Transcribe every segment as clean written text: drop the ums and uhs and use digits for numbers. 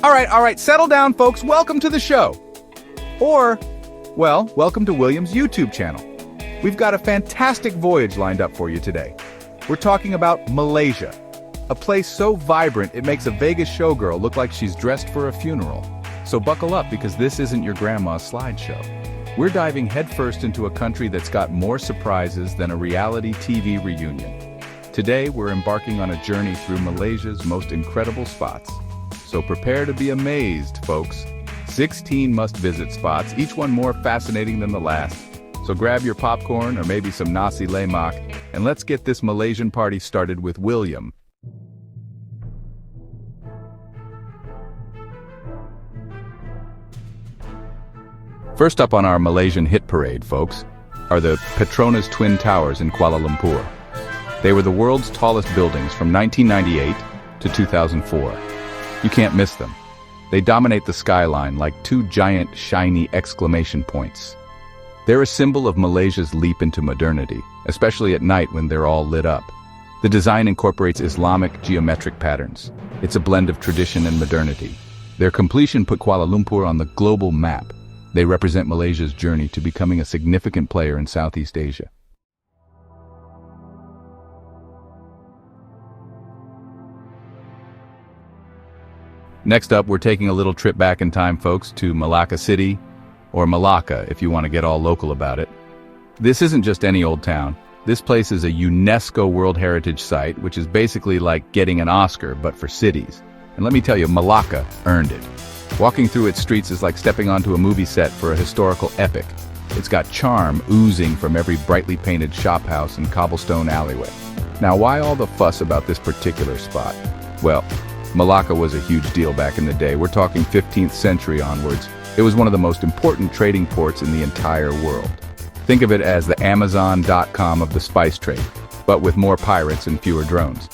All right, settle down, folks. Welcome to the show. Or, well, welcome to William's YouTube channel. We've got a fantastic voyage lined up for you today. We're talking about Malaysia, a place so vibrant it makes a Vegas showgirl look like she's dressed for a funeral. So buckle up because this isn't your grandma's slideshow. We're diving headfirst into a country that's got more surprises than a reality TV reunion. Today, we're embarking on a journey through Malaysia's most incredible spots. So prepare to be amazed, folks. 16 must-visit spots, each one more fascinating than the last. So grab your popcorn or maybe some nasi lemak, and let's get this Malaysian party started with William. First up on our Malaysian hit parade, folks, are the Petronas Twin Towers in Kuala Lumpur. They were the world's tallest buildings from 1998 to 2004. You can't miss them. They dominate the skyline like two giant, shiny exclamation points. They're a symbol of Malaysia's leap into modernity, especially at night when they're all lit up. The design incorporates Islamic geometric patterns. It's a blend of tradition and modernity. Their completion put Kuala Lumpur on the global map. They represent Malaysia's journey to becoming a significant player in Southeast Asia. Next up, we're taking a little trip back in time, folks, to Malacca City, or Malacca if you want to get all local about it. This isn't just any old town. This place is a UNESCO World Heritage Site, which is basically like getting an Oscar, but for cities. And let me tell you, Malacca earned it. Walking through its streets is like stepping onto a movie set for a historical epic. It's got charm oozing from every brightly painted shophouse and cobblestone alleyway. Now, why all the fuss about this particular spot? Well, Malacca was a huge deal back in the day. We're talking 15th century onwards. It was one of the most important trading ports in the entire world. Think of it as the Amazon.com of the spice trade, but with more pirates and fewer drones.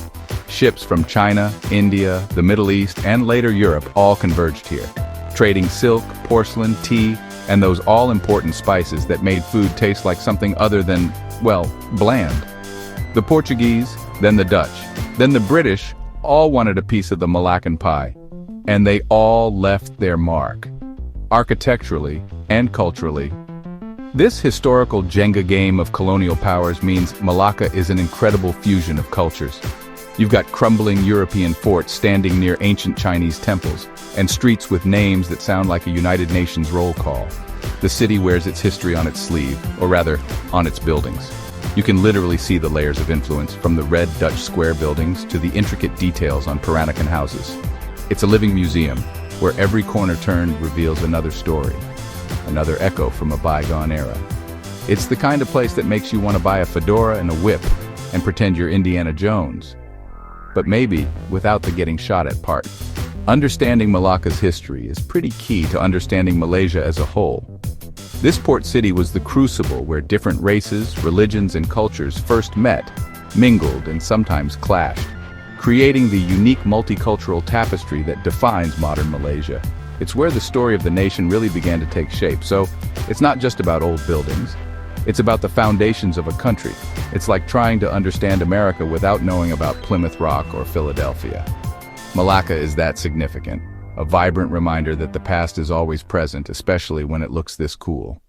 Ships from China, India, the Middle East, and later Europe all converged here, trading silk, porcelain, tea, and those all-important spices that made food taste like something other than, well, bland. The Portuguese, then the Dutch, then the British all wanted a piece of the Malaccan pie, and they all left their mark, architecturally and culturally. This historical Jenga game of colonial powers means Malacca is an incredible fusion of cultures. You've got crumbling European forts standing near ancient Chinese temples, and streets with names that sound like a United Nations roll call. The city wears its history on its sleeve, or rather, on its buildings. You can literally see the layers of influence, from the red Dutch square buildings to the intricate details on Peranakan houses. It's a living museum, where every corner turned reveals another story, another echo from a bygone era. It's the kind of place that makes you want to buy a fedora and a whip and pretend you're Indiana Jones. But maybe without the getting shot at part. Understanding Malacca's history is pretty key to understanding Malaysia as a whole. This port city was the crucible where different races, religions, and cultures first met, mingled, and sometimes clashed, creating the unique multicultural tapestry that defines modern Malaysia. It's where the story of the nation really began to take shape, so it's not just about old buildings. It's about the foundations of a country. It's like trying to understand America without knowing about Plymouth Rock or Philadelphia. Malacca is that significant, a vibrant reminder that the past is always present, especially when it looks this cool.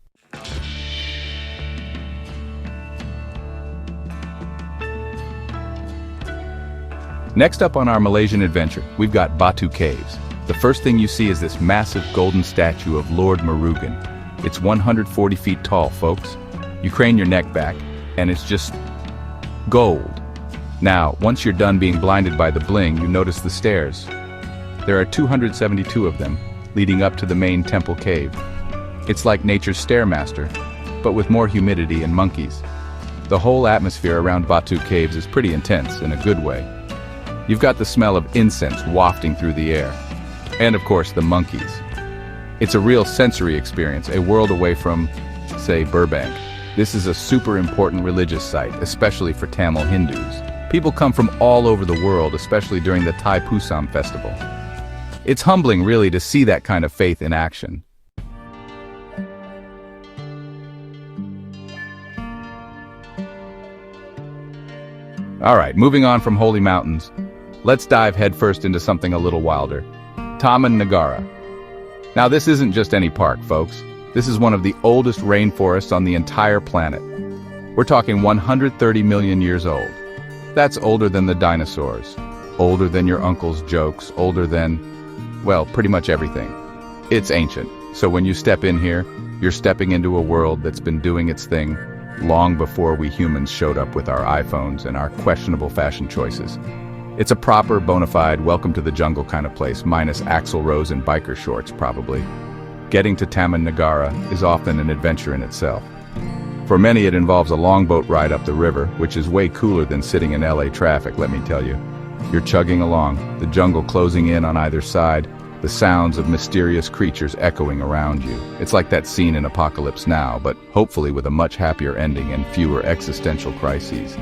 Next up on our Malaysian adventure, we've got Batu Caves. The first thing you see is this massive golden statue of Lord Murugan. It's 140 feet tall, folks. You crane your neck back, and it's just gold. Now, once you're done being blinded by the bling, you notice the stairs. There are 272 of them, leading up to the main temple cave. It's like nature's stairmaster, but with more humidity and monkeys. The whole atmosphere around Batu Caves is pretty intense in a good way. You've got the smell of incense wafting through the air. And of course, the monkeys. It's a real sensory experience, a world away from, say, Burbank. This is a super important religious site, especially for Tamil Hindus. People come from all over the world, especially during the Thai Pusam festival. It's humbling, really, to see that kind of faith in action. All right, moving on from holy mountains, let's dive headfirst into something a little wilder. Taman Negara. Now this isn't just any park, folks. This is one of the oldest rainforests on the entire planet. We're talking 130 million years old. That's older than the dinosaurs, older than your uncle's jokes, older than, well, pretty much everything. It's ancient, so when you step in here, you're stepping into a world that's been doing its thing long before we humans showed up with our iPhones and our questionable fashion choices. It's a proper, bona fide, welcome to the jungle kind of place, minus Axl Rose and biker shorts, probably. Getting to Taman Negara is often an adventure in itself. For many, it involves a longboat ride up the river, which is way cooler than sitting in LA traffic, let me tell you. You're chugging along, the jungle closing in on either side, the sounds of mysterious creatures echoing around you. It's like that scene in Apocalypse Now, but hopefully with a much happier ending and fewer existential crises.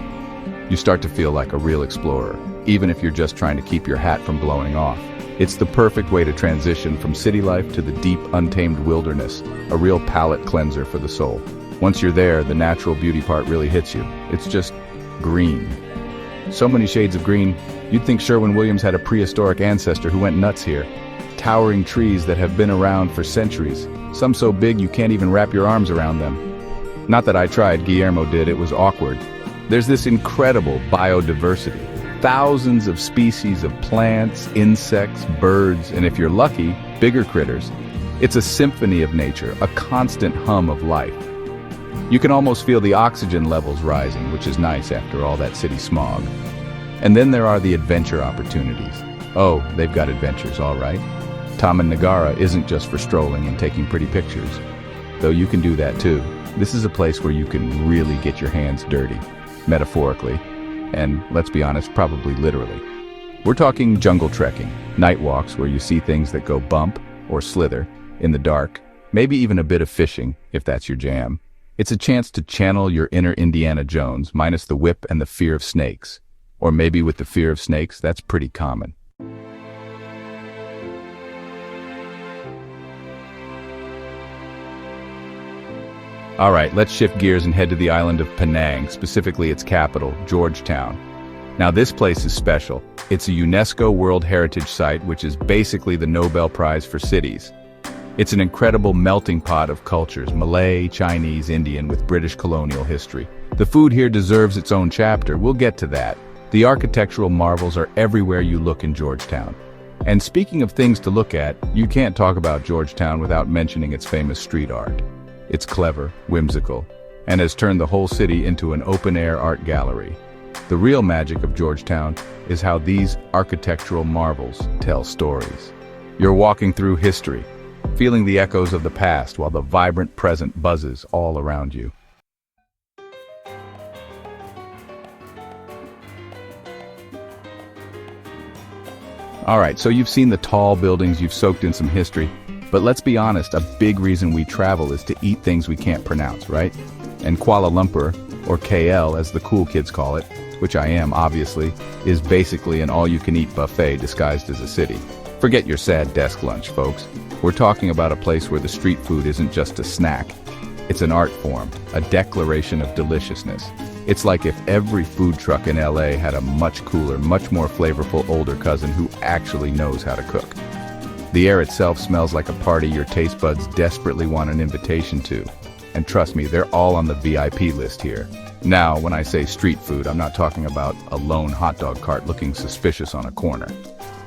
You start to feel like a real explorer, even if you're just trying to keep your hat from blowing off. It's the perfect way to transition from city life to the deep, untamed wilderness, a real palate cleanser for the soul. Once you're there, the natural beauty part really hits you. It's just green. So many shades of green, you'd think Sherwin-Williams had a prehistoric ancestor who went nuts here. Towering trees that have been around for centuries, some so big you can't even wrap your arms around them. Not that I tried, Guillermo did, it was awkward. There's this incredible biodiversity. Thousands of species of plants, insects, birds, and if you're lucky, bigger critters. It's a symphony of nature, a constant hum of life. You can almost feel the oxygen levels rising, which is nice after all that city smog. And then there are the adventure opportunities. Oh, they've got adventures, all right. Taman Negara isn't just for strolling and taking pretty pictures, though you can do that too. This is a place where you can really get your hands dirty, metaphorically, and let's be honest, probably literally. We're talking jungle trekking, night walks where you see things that go bump or slither in the dark, maybe even a bit of fishing, if that's your jam. It's a chance to channel your inner Indiana Jones, minus the whip and the fear of snakes. Or maybe with the fear of snakes, that's pretty common. All right, let's shift gears and head to the island of Penang, specifically its capital, Georgetown. Now this place is special. It's a UNESCO World Heritage Site, which is basically the Nobel Prize for cities. It's an incredible melting pot of cultures, Malay, Chinese, Indian, with British colonial history. The food here deserves its own chapter, we'll get to that. The architectural marvels are everywhere you look in Georgetown. And speaking of things to look at, you can't talk about Georgetown without mentioning its famous street art. It's clever, whimsical, and has turned the whole city into an open-air art gallery. The real magic of Georgetown is how these architectural marvels tell stories. You're walking through history, feeling the echoes of the past while the vibrant present buzzes all around you. All right, so you've seen the tall buildings, you've soaked in some history, but let's be honest, a big reason we travel is to eat things we can't pronounce, right? And Kuala Lumpur, or KL as the cool kids call it, which I am obviously, is basically an all-you-can-eat buffet disguised as a city. Forget your sad desk lunch, folks. We're talking about a place where the street food isn't just a snack. It's an art form, a declaration of deliciousness. It's like if every food truck in LA had a much cooler, much more flavorful older cousin who actually knows how to cook. The air itself smells like a party your taste buds desperately want an invitation to. And trust me, they're all on the VIP list here. Now, when I say street food, I'm not talking about a lone hot dog cart looking suspicious on a corner.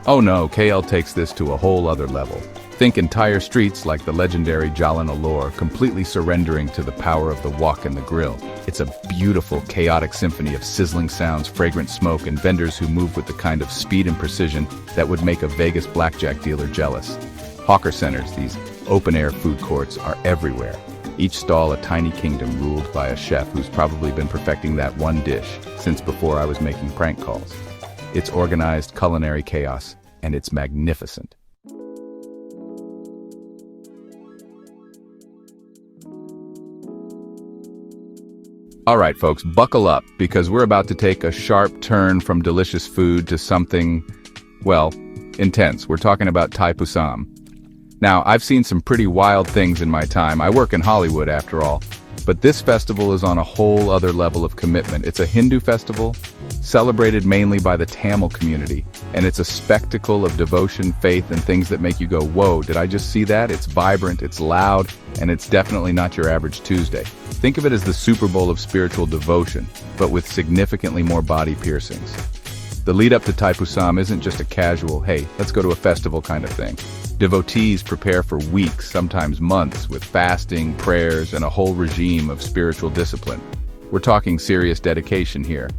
Oh no, KL takes this to a whole other level. Think entire streets like the legendary Jalan Alor, completely surrendering to the power of the wok and the grill. It's a beautiful, chaotic symphony of sizzling sounds, fragrant smoke, and vendors who move with the kind of speed and precision that would make a Vegas blackjack dealer jealous. Hawker centers, these open-air food courts, are everywhere. Each stall a tiny kingdom ruled by a chef who's probably been perfecting that one dish since before I was making prank calls. It's organized culinary chaos, and it's magnificent. All right, folks, buckle up, because we're about to take a sharp turn from delicious food to something, well, intense. We're talking about Thai Pusam. Now, I've seen some pretty wild things in my time. I work in Hollywood, after all. But this festival is on a whole other level of commitment. It's a Hindu festival, celebrated mainly by the Tamil community, and it's a spectacle of devotion, faith, and things that make you go, whoa, did I just see that? It's vibrant, it's loud, and it's definitely not your average Tuesday. Think of it as the Super Bowl of spiritual devotion, but with significantly more body piercings. The lead up to Thaipusam isn't just a casual, hey, let's go to a festival kind of thing. Devotees prepare for weeks, sometimes months, with fasting, prayers, and a whole regime of spiritual discipline. We're talking serious dedication here.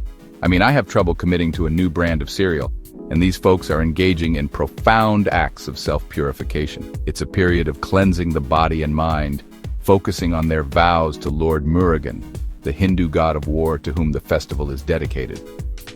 I mean, I have trouble committing to a new brand of cereal, and these folks are engaging in profound acts of self-purification. It's a period of cleansing the body and mind, focusing on their vows to Lord Murugan, the Hindu god of war to whom the festival is dedicated.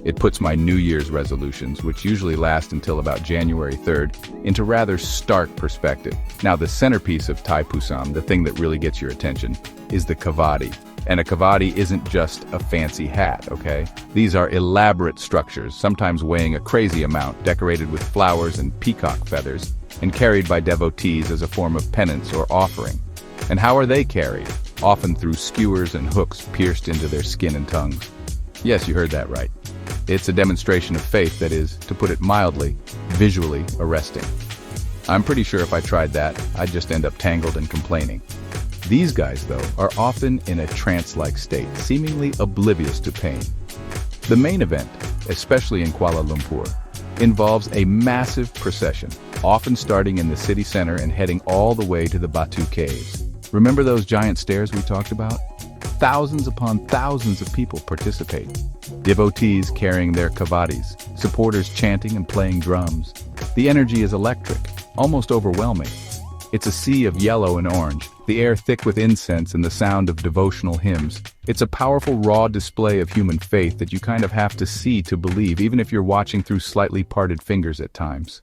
It puts my New Year's resolutions, which usually last until about January 3rd, into rather stark perspective. Now, the centerpiece of Thaipusam, the thing that really gets your attention, is the kavadi. And a kavadi isn't just a fancy hat, okay? These are elaborate structures, sometimes weighing a crazy amount, decorated with flowers and peacock feathers, and carried by devotees as a form of penance or offering. And how are they carried? Often through skewers and hooks pierced into their skin and tongues. Yes, you heard that right. It's a demonstration of faith that is, to put it mildly, visually arresting. I'm pretty sure if I tried that, I'd just end up tangled and complaining. These guys, though, are often in a trance-like state, seemingly oblivious to pain. The main event, especially in Kuala Lumpur, involves a massive procession, often starting in the city center and heading all the way to the Batu Caves. Remember those giant stairs we talked about? Thousands upon thousands of people participate. Devotees carrying their kavadis, supporters chanting and playing drums. The energy is electric, almost overwhelming. It's a sea of yellow and orange, the air thick with incense and the sound of devotional hymns. It's a powerful raw display of human faith that you kind of have to see to believe, even if you're watching through slightly parted fingers at times.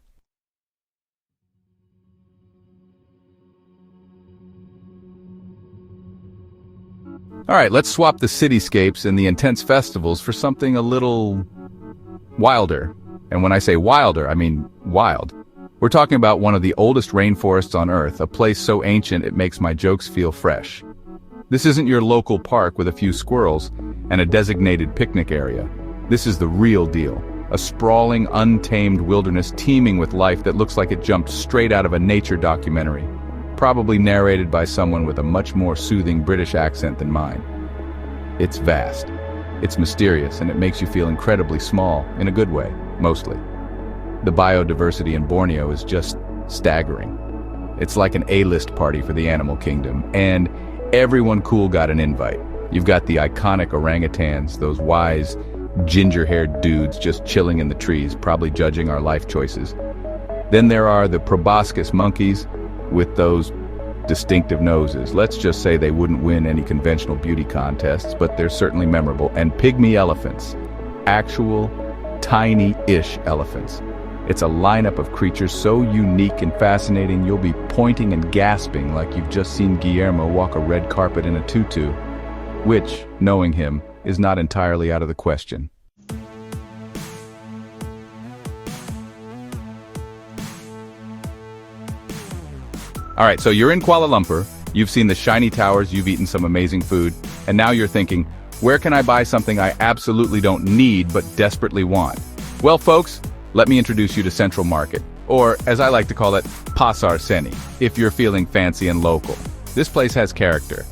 All right, let's swap the cityscapes and the intense festivals for something a little wilder. And when I say wilder, I mean wild. We're talking about one of the oldest rainforests on Earth, a place so ancient it makes my jokes feel fresh. This isn't your local park with a few squirrels and a designated picnic area. This is the real deal. A sprawling, untamed wilderness teeming with life that looks like it jumped straight out of a nature documentary. Probably narrated by someone with a much more soothing British accent than mine. It's vast, it's mysterious, and it makes you feel incredibly small, in a good way, mostly. The biodiversity in Borneo is just staggering. It's like an A-list party for the animal kingdom, and everyone cool got an invite. You've got the iconic orangutans, those wise, ginger-haired dudes just chilling in the trees, probably judging our life choices. Then there are the proboscis monkeys, with those distinctive noses. Let's just say they wouldn't win any conventional beauty contests, but they're certainly memorable. And pygmy elephants. Actual, tiny-ish elephants. It's a lineup of creatures so unique and fascinating you'll be pointing and gasping like you've just seen Guillermo walk a red carpet in a tutu, which, knowing him, is not entirely out of the question. All right, so you're in Kuala Lumpur, you've seen the shiny towers, you've eaten some amazing food, and now you're thinking, where can I buy something I absolutely don't need but desperately want? Well, folks, let me introduce you to Central Market, or as I like to call it, Pasar Seni, if you're feeling fancy and local. This place has character.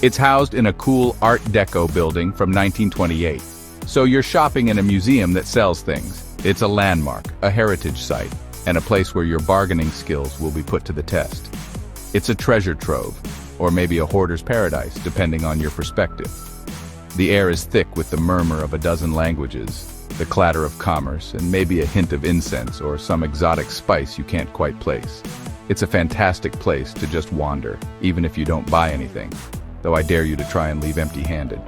It's housed in a cool Art Deco building from 1928. So you're shopping in a museum that sells things. It's a landmark, a heritage site, and a place where your bargaining skills will be put to the test. It's a treasure trove, or maybe a hoarder's paradise, depending on your perspective. The air is thick with the murmur of a dozen languages, the clatter of commerce, and maybe a hint of incense or some exotic spice you can't quite place. It's a fantastic place to just wander, even if you don't buy anything, though I dare you to try and leave empty-handed.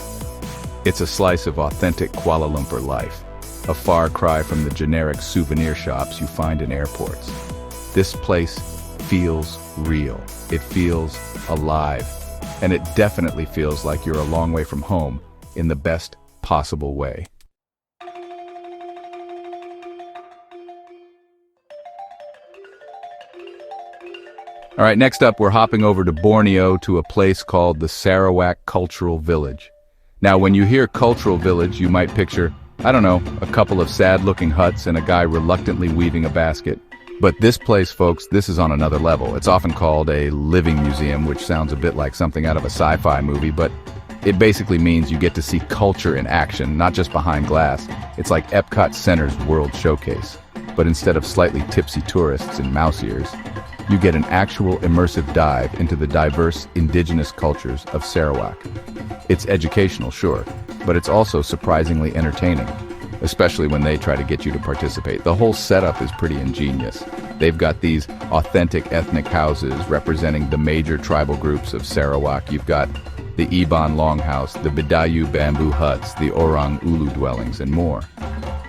It's a slice of authentic Kuala Lumpur life, a far cry from the generic souvenir shops you find in airports. This place feels real. It feels alive. And it definitely feels like you're a long way from home in the best possible way. All right, next up, we're hopping over to Borneo to a place called the Sarawak Cultural Village. Now, when you hear cultural village, you might picture, I don't know, a couple of sad-looking huts and a guy reluctantly weaving a basket. But this place, folks, this is on another level. It's often called a living museum, which sounds a bit like something out of a sci-fi movie, but it basically means you get to see culture in action, not just behind glass. It's like Epcot Center's World Showcase. But instead of slightly tipsy tourists in mouse ears, you get an actual immersive dive into the diverse indigenous cultures of Sarawak. It's educational, sure, but it's also surprisingly entertaining, especially when they try to get you to participate. The whole setup is pretty ingenious. They've got these authentic ethnic houses representing the major tribal groups of Sarawak. You've got the Iban Longhouse, the Bidayu bamboo huts, the Orang Ulu dwellings, and more.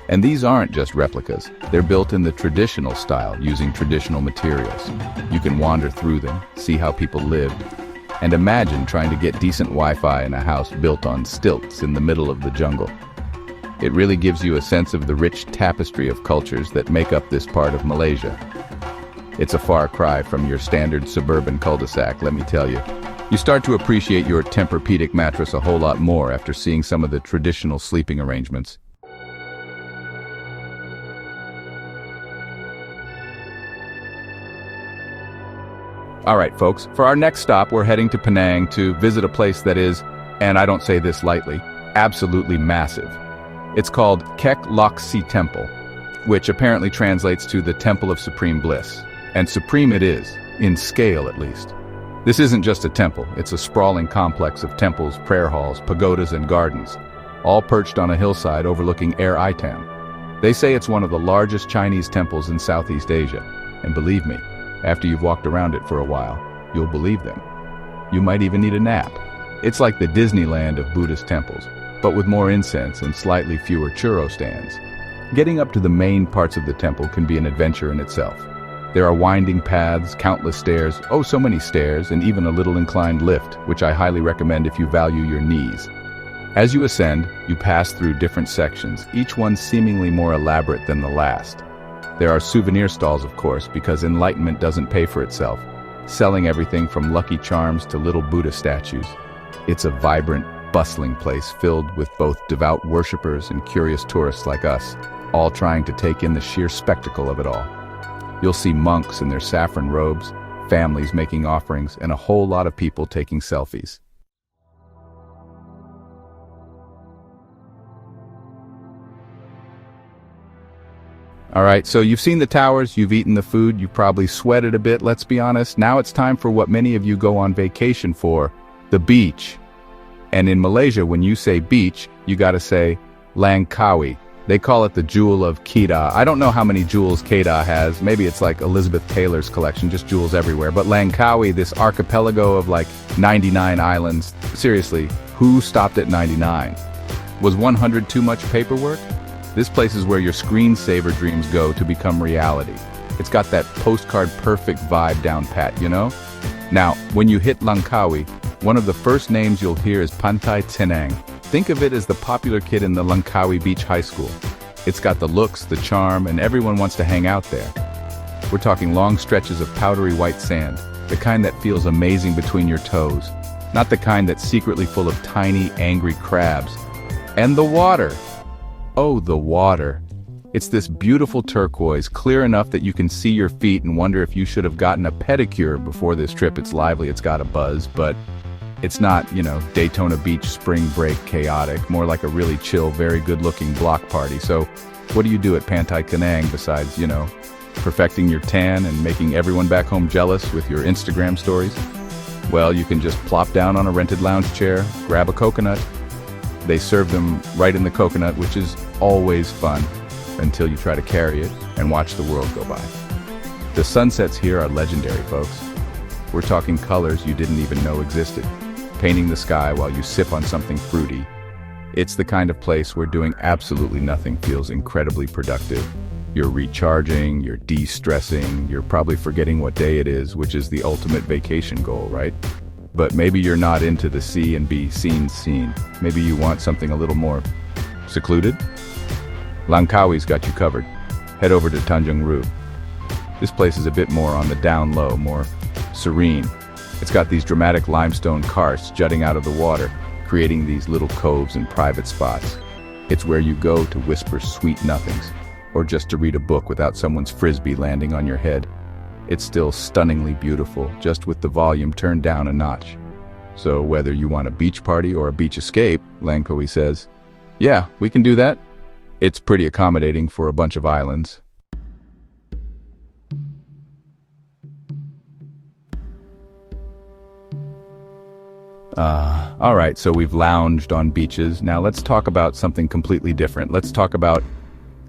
And these aren't just replicas. They're built in the traditional style, using traditional materials. You can wander through them, see how people lived, and imagine trying to get decent Wi-Fi in a house built on stilts in the middle of the jungle. It really gives you a sense of the rich tapestry of cultures that make up this part of Malaysia. It's a far cry from your standard suburban cul-de-sac, let me tell you. You start to appreciate your Tempur-Pedic mattress a whole lot more after seeing some of the traditional sleeping arrangements. All right, folks, for our next stop, we're heading to Penang to visit a place that is, and I don't say this lightly, absolutely massive. It's called Kek Lok Si Temple, which apparently translates to the Temple of Supreme Bliss. And supreme it is, in scale at least. This isn't just a temple, it's a sprawling complex of temples, prayer halls, pagodas, and gardens, all perched on a hillside overlooking Air Itam. They say it's one of the largest Chinese temples in Southeast Asia, and believe me, after you've walked around it for a while, you'll believe them. You might even need a nap. It's like the Disneyland of Buddhist temples, but with more incense and slightly fewer churro stands. Getting up to the main parts of the temple can be an adventure in itself. There are winding paths, countless stairs, oh so many stairs, and even a little inclined lift, which I highly recommend if you value your knees. As you ascend, you pass through different sections, each one seemingly more elaborate than the last. There are souvenir stalls, of course, because enlightenment doesn't pay for itself, selling everything from Lucky Charms to little Buddha statues. It's a vibrant, bustling place filled with both devout worshippers and curious tourists like us, all trying to take in the sheer spectacle of it all. You'll see monks in their saffron robes, families making offerings, and a whole lot of people taking selfies. All right, so you've seen the towers, you've eaten the food, you've probably sweated a bit, let's be honest. Now it's time for what many of you go on vacation for, the beach. And in Malaysia, when you say beach, you gotta say Langkawi. They call it the Jewel of Kedah. I don't know how many jewels Kedah has. Maybe it's like Elizabeth Taylor's collection, just jewels everywhere. But Langkawi, this archipelago of like 99 islands, seriously, who stopped at 99? Was 100 too much paperwork? This place is where your screensaver dreams go to become reality. It's got that postcard perfect vibe down pat, you know? Now, when you hit Langkawi, one of the first names you'll hear is Pantai Tenang. Think of it as the popular kid in the Langkawi Beach High School. It's got the looks, the charm, and everyone wants to hang out there. We're talking long stretches of powdery white sand, the kind that feels amazing between your toes, not the kind that's secretly full of tiny, angry crabs. And the water! Oh, the water. It's this beautiful turquoise, clear enough that you can see your feet and wonder if you should have gotten a pedicure before this trip. It's lively, it's got a buzz, but it's not, Daytona Beach spring break chaotic, more like a really chill, very good-looking block party. So what do you do at Pantai Kenang besides, perfecting your tan and making everyone back home jealous with your Instagram stories? Well, you can just plop down on a rented lounge chair, grab a coconut. They serve them right in the coconut, which is always fun until you try to carry it and watch the world go by. The sunsets here are legendary, folks. We're talking colors you didn't even know existed, painting the sky while you sip on something fruity. It's the kind of place where doing absolutely nothing feels incredibly productive. You're recharging, you're de-stressing, you're probably forgetting what day it is, which is the ultimate vacation goal, right? But maybe you're not into the see and be seen. Maybe you want something a little more secluded? Langkawi's got you covered. Head over to Tanjung Ru. This place is a bit more on the down low, more serene. It's got these dramatic limestone karsts jutting out of the water, creating these little coves and private spots. It's where you go to whisper sweet nothings, or just to read a book without someone's frisbee landing on your head. It's still stunningly beautiful, just with the volume turned down a notch. So whether you want a beach party or a beach escape, Langkoe says, yeah, we can do that. It's pretty accommodating for a bunch of islands. All right, so we've lounged on beaches. Now let's talk about something completely different. Let's talk about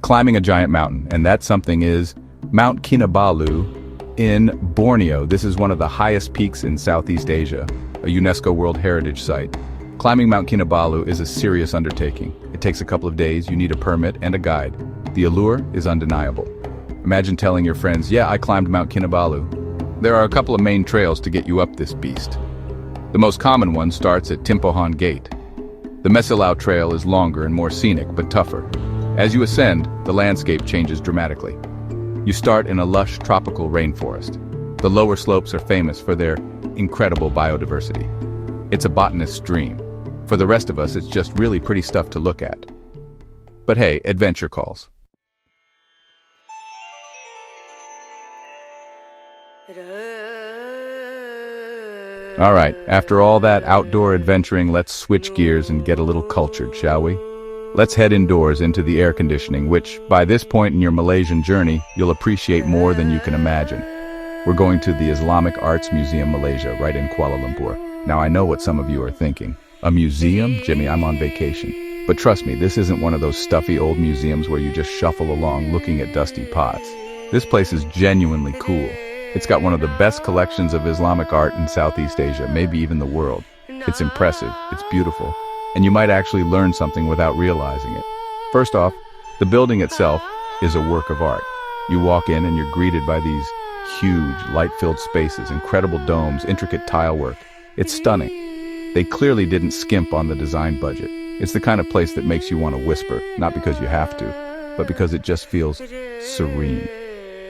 climbing a giant mountain, and that something is Mount Kinabalu in Borneo. This is one of the highest peaks in Southeast Asia, a UNESCO World Heritage Site. Climbing Mount Kinabalu is a serious undertaking. It takes a couple of days, you need a permit and a guide. The allure is undeniable. Imagine telling your friends, yeah, I climbed Mount Kinabalu. There are a couple of main trails to get you up this beast. The most common one starts at Timpohan Gate. The Mesilao Trail is longer and more scenic, but tougher. As you ascend, the landscape changes dramatically. You start in a lush tropical rainforest. The lower slopes are famous for their incredible biodiversity. It's a botanist's dream. For the rest of us, it's just really pretty stuff to look at. But hey, adventure calls. All right, after all that outdoor adventuring, let's switch gears and get a little cultured, shall we? Let's head indoors into the air conditioning, which, by this point in your Malaysian journey, you'll appreciate more than you can imagine. We're going to the Islamic Arts Museum Malaysia, right in Kuala Lumpur. Now I know what some of you are thinking. A museum? Jimmy, I'm on vacation. But trust me, this isn't one of those stuffy old museums where you just shuffle along looking at dusty pots. This place is genuinely cool. It's got one of the best collections of Islamic art in Southeast Asia, maybe even the world. It's impressive, it's beautiful, and you might actually learn something without realizing it. First off, the building itself is a work of art. You walk in and you're greeted by these huge, light-filled spaces, incredible domes, intricate tile work. It's stunning. They clearly didn't skimp on the design budget. It's the kind of place that makes you want to whisper, not because you have to, but because it just feels serene.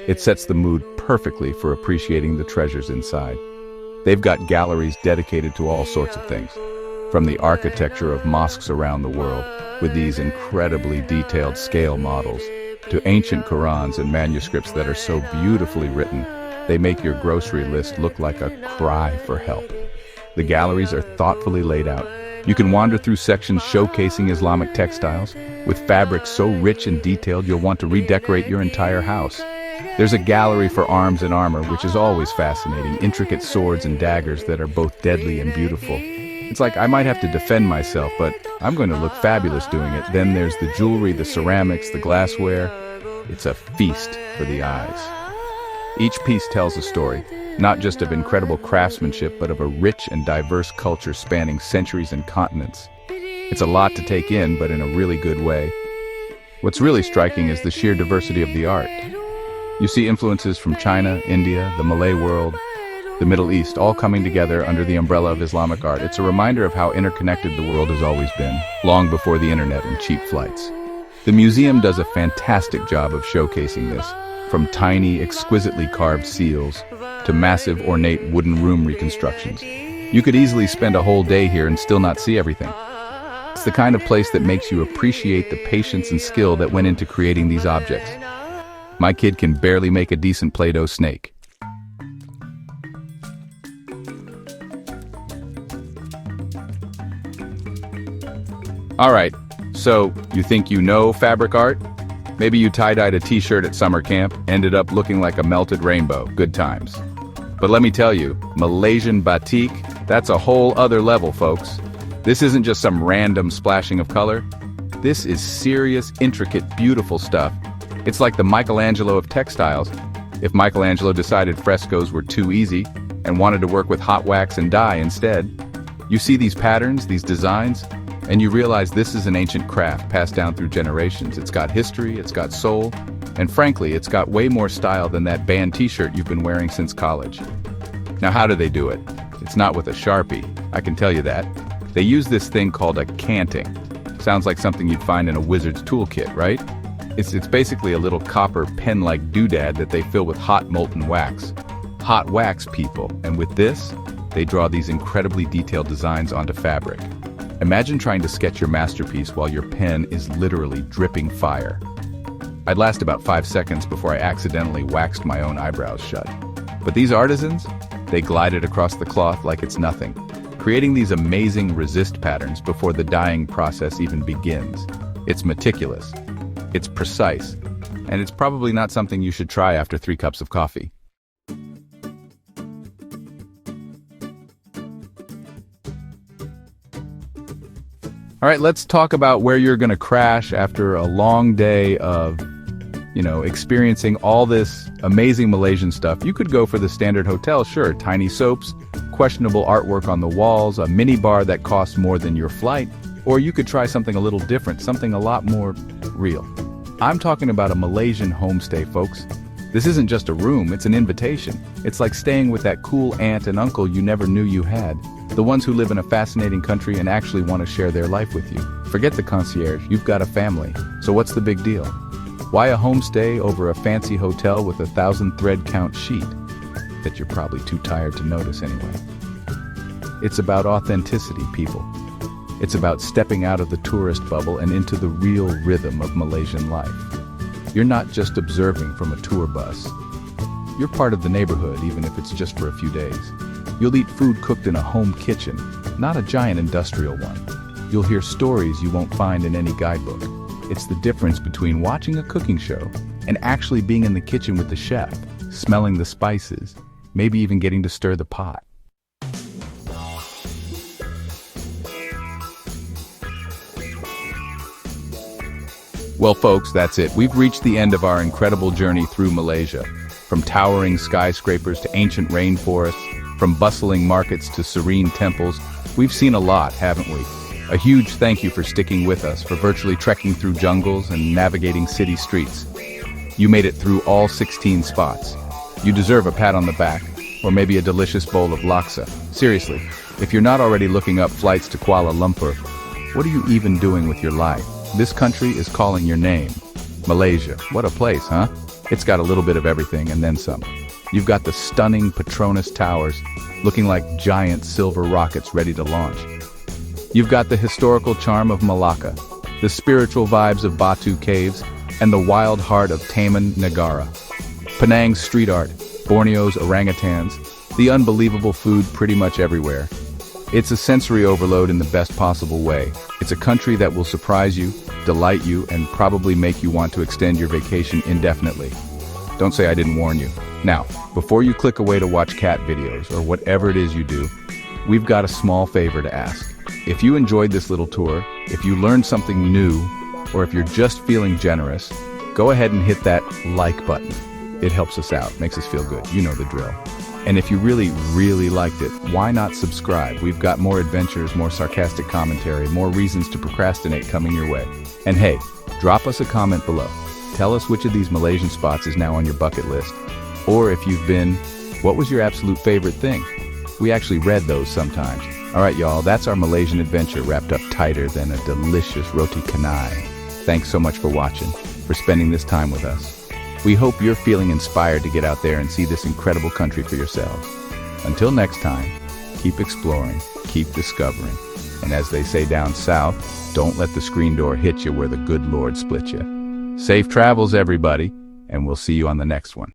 It sets the mood perfectly for appreciating the treasures inside. They've got galleries dedicated to all sorts of things, from the architecture of mosques around the world, with these incredibly detailed scale models, to ancient Qurans and manuscripts that are so beautifully written, they make your grocery list look like a cry for help. The galleries are thoughtfully laid out. You can wander through sections showcasing Islamic textiles, with fabrics so rich and detailed you'll want to redecorate your entire house. There's a gallery for arms and armor, which is always fascinating, intricate swords and daggers that are both deadly and beautiful. It's like I might have to defend myself, but I'm going to look fabulous doing it. Then there's the jewelry, the ceramics, the glassware. It's a feast for the eyes. Each piece tells a story, not just of incredible craftsmanship, but of a rich and diverse culture spanning centuries and continents. It's a lot to take in, but in a really good way. What's really striking is the sheer diversity of the art. You see influences from China, India, the Malay world, the Middle East, all coming together under the umbrella of Islamic art. It's a reminder of how interconnected the world has always been, long before the internet and cheap flights. The museum does a fantastic job of showcasing this, from tiny, exquisitely carved seals to massive, ornate wooden room reconstructions. You could easily spend a whole day here and still not see everything. It's the kind of place that makes you appreciate the patience and skill that went into creating these objects. My kid can barely make a decent Play-Doh snake. All right, so you think you know fabric art? Maybe you tie-dyed a t-shirt at summer camp, ended up looking like a melted rainbow. Good times. But let me tell you, Malaysian batik, that's a whole other level, folks. This isn't just some random splashing of color. This is serious, intricate, beautiful stuff. It's like the Michelangelo of textiles. If Michelangelo decided frescoes were too easy and wanted to work with hot wax and dye instead. You see these patterns, these designs, and you realize this is an ancient craft passed down through generations. It's got history, it's got soul, and frankly, it's got way more style than that band t-shirt you've been wearing since college. Now, how do they do it? It's not with a Sharpie, I can tell you that. They use this thing called a canting. Sounds like something you'd find in a wizard's toolkit, right? It's basically a little copper pen-like doodad that they fill with hot molten wax. hot wax people, and with this, they draw these incredibly detailed designs onto fabric. Imagine trying to sketch your masterpiece while your pen is literally dripping fire. I'd last about 5 seconds before I accidentally waxed my own eyebrows shut. But these artisans, they glided across the cloth like it's nothing, creating these amazing resist patterns before the dyeing process even begins. It's meticulous, it's precise, and it's probably not something you should try after 3 cups of coffee. All right, let's talk about where you're going to crash after a long day of, experiencing all this amazing Malaysian stuff. You could go for the standard hotel, sure, tiny soaps, questionable artwork on the walls, a mini bar that costs more than your flight, or you could try something a little different, something a lot more real. I'm talking about a Malaysian homestay, folks. This isn't just a room, it's an invitation. It's like staying with that cool aunt and uncle you never knew you had. The ones who live in a fascinating country and actually want to share their life with you. Forget the concierge, you've got a family. So what's the big deal? Why a homestay over a fancy hotel with 1,000 thread count sheet that you're probably too tired to notice anyway? It's about authenticity, people. It's about stepping out of the tourist bubble and into the real rhythm of Malaysian life. You're not just observing from a tour bus. You're part of the neighborhood, even if it's just for a few days. You'll eat food cooked in a home kitchen, not a giant industrial one. You'll hear stories you won't find in any guidebook. It's the difference between watching a cooking show and actually being in the kitchen with the chef, smelling the spices, maybe even getting to stir the pot. Well, folks, that's it. We've reached the end of our incredible journey through Malaysia. From towering skyscrapers to ancient rainforests, from bustling markets to serene temples, we've seen a lot, haven't we? A huge thank you for sticking with us, for virtually trekking through jungles and navigating city streets. You made it through all 16 spots. You deserve a pat on the back, or maybe a delicious bowl of laksa. Seriously, if you're not already looking up flights to Kuala Lumpur, what are you even doing with your life? This country is calling your name. Malaysia, what a place, huh? It's got a little bit of everything and then some. You've got the stunning Petronas Towers, looking like giant silver rockets ready to launch. You've got the historical charm of Malacca, the spiritual vibes of Batu Caves, and the wild heart of Taman Negara. Penang's street art, Borneo's orangutans, the unbelievable food pretty much everywhere. It's a sensory overload in the best possible way. It's a country that will surprise you, delight you, and probably make you want to extend your vacation indefinitely. Don't say I didn't warn you. Now, before you click away to watch cat videos or whatever it is you do, we've got a small favor to ask. If you enjoyed this little tour, if you learned something new, or if you're just feeling generous, go ahead and hit that like button. It helps us out, makes us feel good. You know the drill. And if you really, really liked it, why not subscribe? We've got more adventures, more sarcastic commentary, more reasons to procrastinate coming your way. And hey, drop us a comment below. Tell us which of these Malaysian spots is now on your bucket list. Or if you've been, what was your absolute favorite thing? We actually read those sometimes. All right, y'all, that's our Malaysian adventure wrapped up tighter than a delicious roti canai. Thanks so much for watching, for spending this time with us. We hope you're feeling inspired to get out there and see this incredible country for yourselves. Until next time, keep exploring, keep discovering. And as they say down south, don't let the screen door hit you where the good Lord split you. Safe travels, everybody, and we'll see you on the next one.